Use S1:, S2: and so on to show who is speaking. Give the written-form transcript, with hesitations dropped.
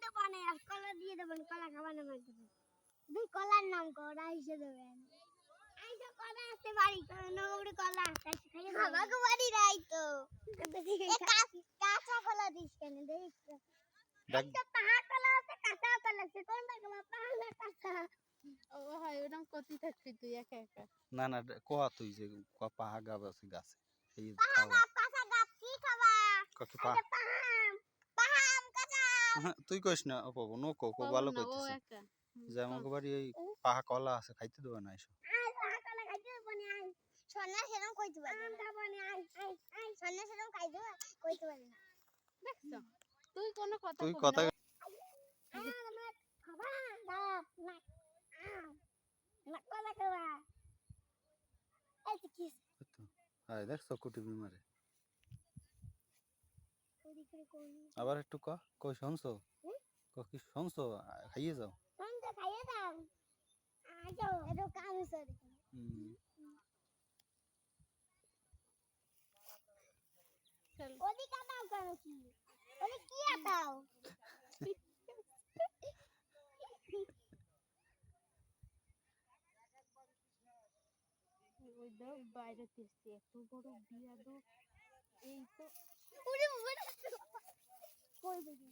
S1: শুনতে পানে আর কলা দিয়ে দেবেন কলা খাওয়ানো মাঝে দুই কলার নাম করা হিসেবে দেবেন আইসা কলা আছে বাড়ি নৌড়ে কলা আছে আমাকে বাড়ি নাই তো কাঁচা কলা দিস কেন দেখ একটা পাহাড় কলা আছে কাঁচা কলা আছে কোনটা কলা পাহাড় না কাঁচা
S2: ও হয় ওরকম কতি থাকবি তুই একা একা
S3: না না কোয়া তুই যে পাহা গাব আছে গাছে এই
S1: পাহাড় গাছ কাঁচা গাছ কি খাবা
S3: ককি
S1: পাহাম পাহাম কাঁচা
S3: তুই কইস না অপব নো কো কো ভালো
S2: ও
S3: কইতেছে
S2: একা
S3: যে আমাকে বাড়ি এই পাহা কলা আছে খাইতে দেবে না এসো
S1: আই পাহাড় কলা খাইতে বনে আই সোনা সেরকম কইতে পারে না বনে আই আই সোনা সেরকম খাইতে কইতে পারে না
S2: দেখছ তুই কোনো কথা
S3: তুই
S2: কবি
S3: কথা
S2: না
S1: আমার খাবা গাছ না না কলা খাবা এই কি
S3: হাই দেখছো কুটি বিমারে
S1: ওদিকে কোন
S3: আবার একটু কই শুনছো কি শুনছো খাইয়ে যাও
S1: সন্ধ্যা খাইয়ে দাও আজো এটো কাম সরি
S2: চল
S1: ওদিকে দাও কেন কি ওদিকে কি আতাও
S2: ওই দাও বাইরে তেসতে এত বড় বিয়া দো এই তো
S1: ওরে বড় কই দেখি